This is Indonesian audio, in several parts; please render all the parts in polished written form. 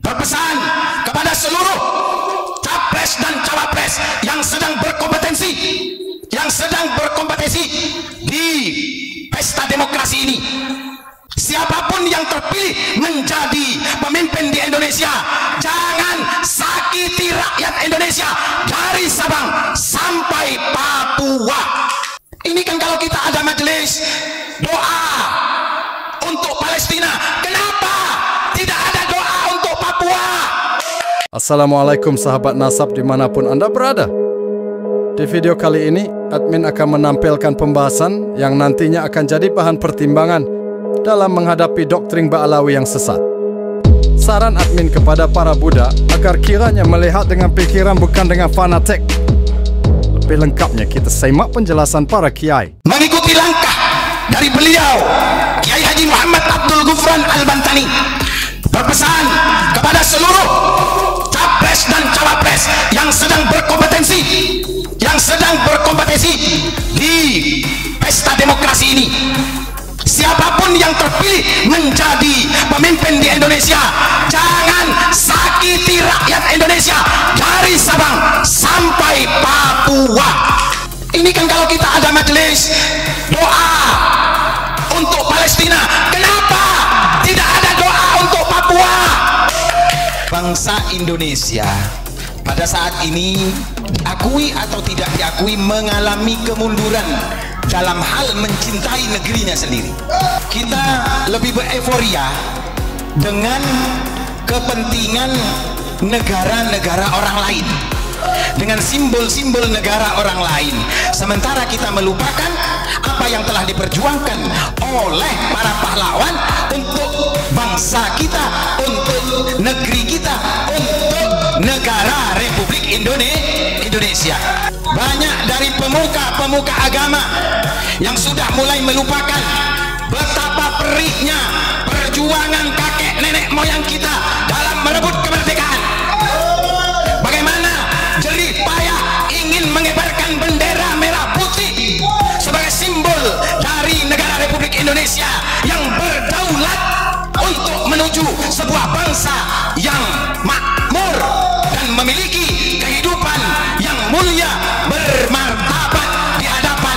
berpesan kepada seluruh capres dan cawapres yang sedang berkompetisi di pesta demokrasi ini. Siapapun yang terpilih menjadi pemimpin di Indonesia, jangan sakiti rakyat Indonesia dari Sabang sampai Papua. Ini kan kalau kita ada majelis doa untuk Palestina, kenapa tidak ada doa untuk Papua? Assalamualaikum sahabat Nasab dimanapun Anda berada. Di video kali ini, admin akan menampilkan pembahasan yang nantinya akan jadi bahan pertimbangan dalam menghadapi doktrin Ba'alawi yang sesat. Saran admin kepada para Buddha agar kiranya melihat dengan pikiran bukan dengan fanatik. Lebih lengkapnya kita simak penjelasan para kiai. Mengikuti langkah dari beliau, Kiai Haji Muhammad Abdul Ghufran Al-Bantani, berpesan kepada seluruh capres dan cawapres yang sedang berkompetisi di pesta demokrasi ini. Siapapun yang terpilih menjadi pemimpin di Indonesia, jangan sakiti rakyat Indonesia dari Sabang sampai Papua. Ini kan kalau kita ada majelis doa untuk Palestina, kenapa tidak ada doa untuk Papua? Bangsa Indonesia pada saat ini, diakui atau tidak diakui, mengalami kemunduran dalam hal mencintai negerinya sendiri. Kita lebih bereforia dengan kepentingan negara-negara orang lain, dengan simbol-simbol negara orang lain, sementara kita melupakan apa yang telah diperjuangkan oleh para pahlawan untuk bangsa kita, untuk negeri kita, untuk negara Republik Indonesia. Banyak dari pemuka-pemuka agama yang sudah mulai melupakan betapa perihnya perjuangan kakek nenek moyang kita dalam merebut kemerdekaan. Bagaimana jerih payah ingin mengibarkan bendera merah putih sebagai simbol dari negara Republik Indonesia yang berdaulat untuk menuju sebuah bangsa yang makmur dan memiliki kehidupan yang mulia, bermartabat di hadapan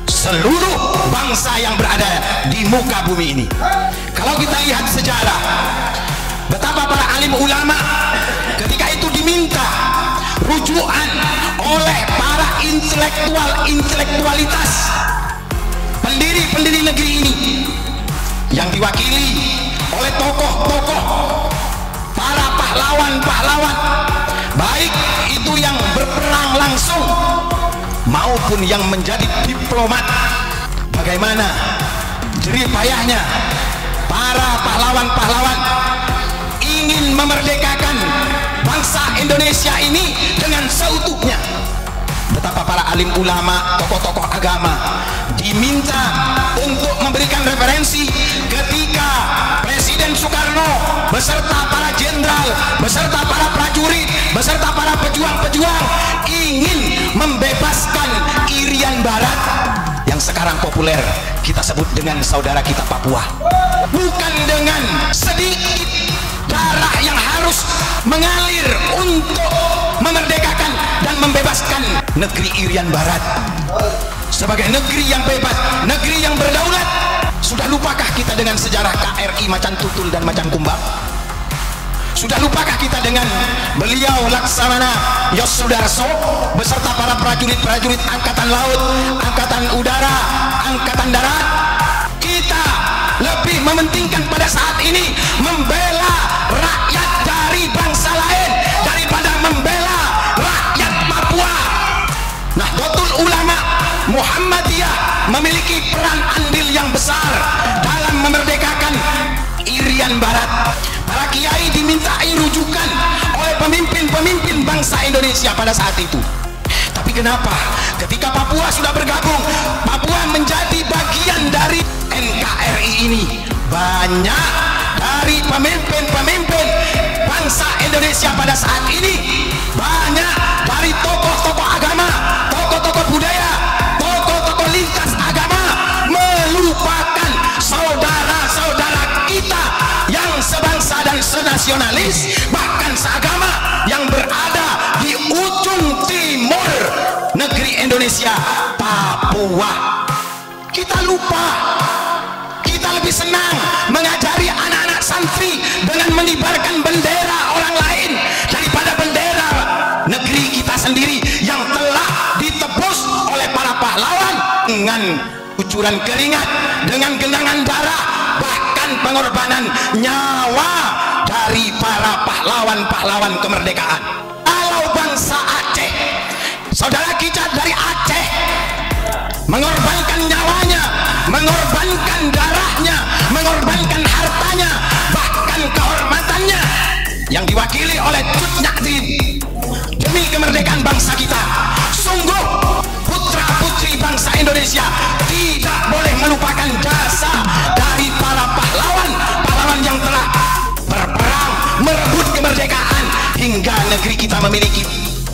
seluruh bangsa yang berada di muka bumi ini. Kalau kita lihat sejarah, betapa para alim ulama ketika itu diminta rujukan oleh para intelektualitas pendiri negeri ini yang diwakili oleh tokoh-tokoh para pahlawan-pahlawan, baik itu yang berperang langsung maupun yang menjadi diplomat. Bagaimana jerih payahnya para pahlawan-pahlawan ingin memerdekakan bangsa Indonesia ini dengan seutuhnya. Betapa para alim ulama, tokoh-tokoh agama diminta untuk memberikan referensi ketika Presiden Soekarno beserta para jenderal, beserta para prajurit, beserta para pejuang-pejuang ingin membebaskan Irian Barat yang sekarang populer kita sebut dengan saudara kita Papua. Bukan dengan sedikit darah yang harus mengalir untuk memerdekakan dan membebaskan negeri Irian Barat sebagai negeri yang bebas, negeri yang berdaulat. Sudah lupakah kita dengan sejarah KRI Macan Tutul dan Macan Kumbang? Sudah lupakah kita dengan beliau Laksamana Yosudarso beserta para prajurit-prajurit Angkatan Laut, Angkatan Udara, Angkatan Darat? Kita lebih mementingkan pada saat ini membela rakyat dari bangsa lain daripada membela rakyat Papua. Nahdlatul Ulama Muhammadiyah memiliki peran andil yang besar dalam memerdekakan Irian Barat. Para kiai dimintai rujukan oleh pemimpin-pemimpin bangsa Indonesia pada saat itu. Tapi kenapa ketika Papua sudah bergabung, Papua menjadi bagian dari NKRI ini, banyak dari pemimpin-pemimpin bangsa Indonesia pada saat ini, banyak dari tokoh-tokoh agama, tokoh-tokoh budaya, tokoh-tokoh lintas agama melupakan saudara-saudara kita yang sebangsa dan senasionalis etnis, bahkan seagama yang berada di ujung timur negeri Indonesia, Papua. Kita lupa, kita lebih senang mengajari anak-anak santri dengan mengibarkan bendera orang lain daripada bendera negeri kita sendiri yang telah ditebus oleh para pahlawan dengan kucuran keringat, dengan genangan darah, bahkan pengorbanan nyawa dari para pahlawan-pahlawan kemerdekaan. Kalau bangsa Aceh, saudara kita dari Aceh, mengorbankan nyawanya, mengorbankan darahnya, mengorbankan hartanya, bahkan kehormatannya, yang diwakili oleh Cut Nyak demi kemerdekaan bangsa kita. Sungguh putra-putri bangsa Indonesia tidak boleh melupakan jasa dari para pahlawan yang telah berperang merebut kemerdekaan hingga negeri kita memiliki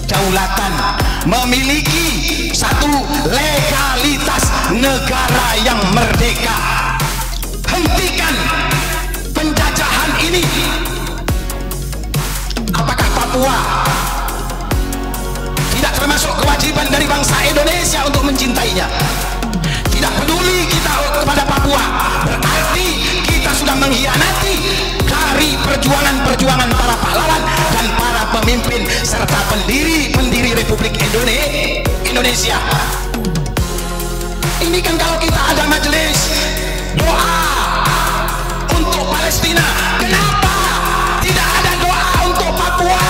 kedaulatan, memiliki satu legalitas negara yang merdeka. Hentikan penjajahan ini. Apakah Papua tidak termasuk kewajiban dari bangsa Indonesia untuk mencintainya? Tidak peduli kita kepada Papua, berarti kita sudah mengkhianati dari perjuangan-perjuangan para pahlawan dan para pemimpin serta pendiri Republik Indonesia. Ini kan kalau kita ada majelis doa untuk Palestina, kenapa tidak ada doa untuk Papua?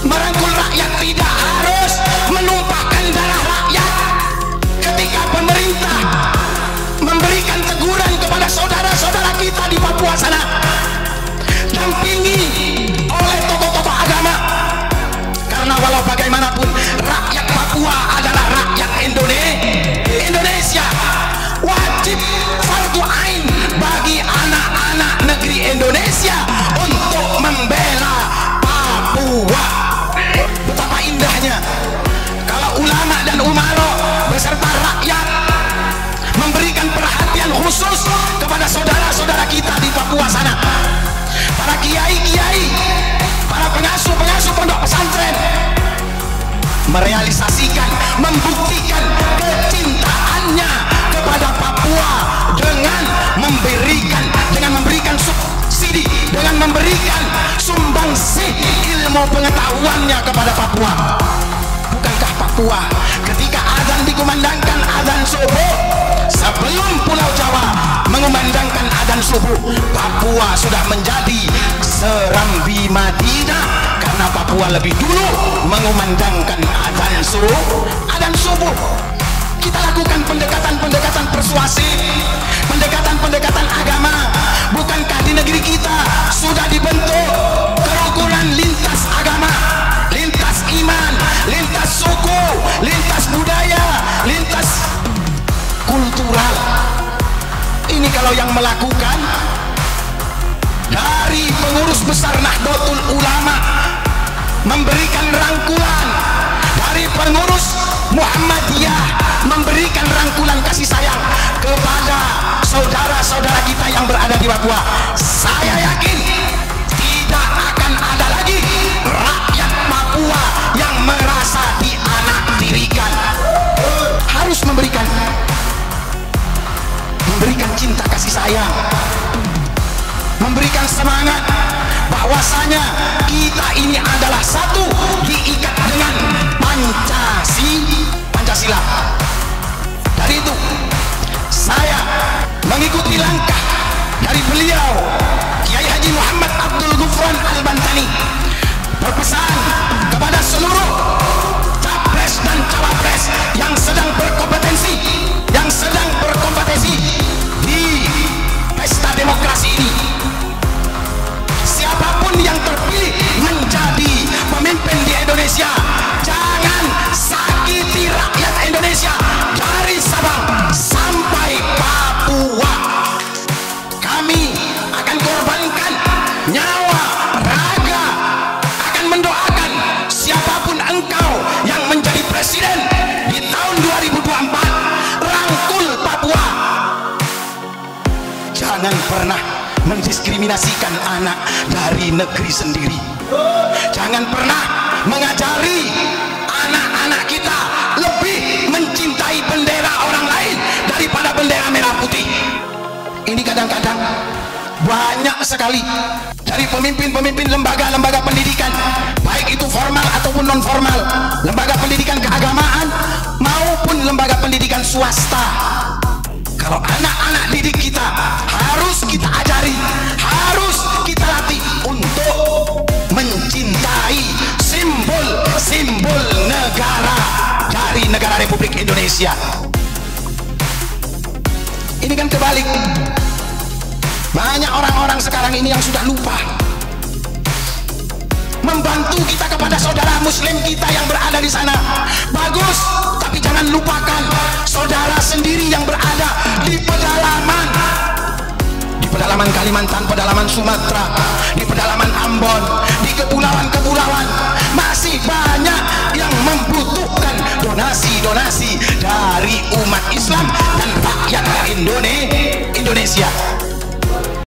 Merangkul rakyat tidak harus menumpahkan darah rakyat. Ketika pemerintah memberikan teguran kepada saudara-saudara kita di Papua sana, dampingi oleh tokoh-tokoh agama, karena walau bagaimanapun rakyat Papua adalah rakyat Indonesia. Wajib fardu ain bagi anak-anak negeri Indonesia untuk membela Papua. Betapa indahnya kalau ulama dan umaro beserta rakyat memberikan perhatian khusus kepada saudara-saudara kita di Papua sana. Para kiai-kiai, para pengasuh-pengasuh pondok pesantren merealisasikan, membuktikan kecintaannya kepada Papua dengan memberikan subsidi, dengan memberikan sumbangsi ilmu pengetahuannya kepada Papua. Bukankah Papua ketika azan dikumandangkan azan subuh, sebelum Pulau Jawa mengumandangkan azan subuh, Papua sudah menjadi serambi Madinah, karena Papua lebih dulu mengumandangkan azan subuh. Kita lakukan pendekatan persuasif, pendekatan agama. Bukankah di negeri kita sudah dibentuk kerukunan lintas agama, lintas iman, lintas suku, lintas budaya, lintas kultural? Ini kalau yang melakukan dari pengurus besar Nahdlatul Ulama, memberikan rangkulan dari pengurus Muhammadiyah, memberikan rangkulan kasih sayang kepada saudara-saudara kita yang berada di Papua. Saya yakin tidak akan ada lagi rakyat Papua yang merasa dianaktirikan. Harus memberikan cinta kasih sayang, memberikan semangat bahwasanya kita ini adalah satu, diikat dengan Pancasila. Dari itu saya mengikuti langkah dari beliau Kiai Haji Muhammad Abdul Ghufran Al-Bantani, berpesan kepada seluruh capres dan cawapres yang sedang berkompetisi di pesta demokrasi ini. Siapapun yang terpilih menjadi pemimpin di Indonesia, jangan sakiti rakyat Indonesia dari Sabang sampai Papua. Kami akan korbankan nyawa, raga, akan mendoakan siapapun engkau yang menjadi presiden di tahun 2024, rangkul Papua. Jangan jangan pernah mendiskriminasikan anak dari negeri sendiri. Jangan pernah mengajari anak-anak kita lebih mencintai bendera orang lain daripada bendera merah putih. Ini kadang-kadang banyak sekali dari pemimpin-pemimpin lembaga-lembaga pendidikan, baik itu formal ataupun non formal, lembaga pendidikan keagamaan maupun lembaga pendidikan swasta. Kalau anak-anak didik kita harus kita ajari, harus kita latih untuk mencintai simbol-simbol negara dari negara Republik Indonesia. Ini kan kebalik. Banyak orang-orang sekarang ini yang sudah lupa membantu kita kepada saudara muslim kita yang berada di sana. Bagus, tapi jangan lupakan saudara sendiri yang berada di pedalaman Kalimantan, pedalaman Sumatera, di pedalaman Ambon, di kepulauan-kepulauan. Masih banyak yang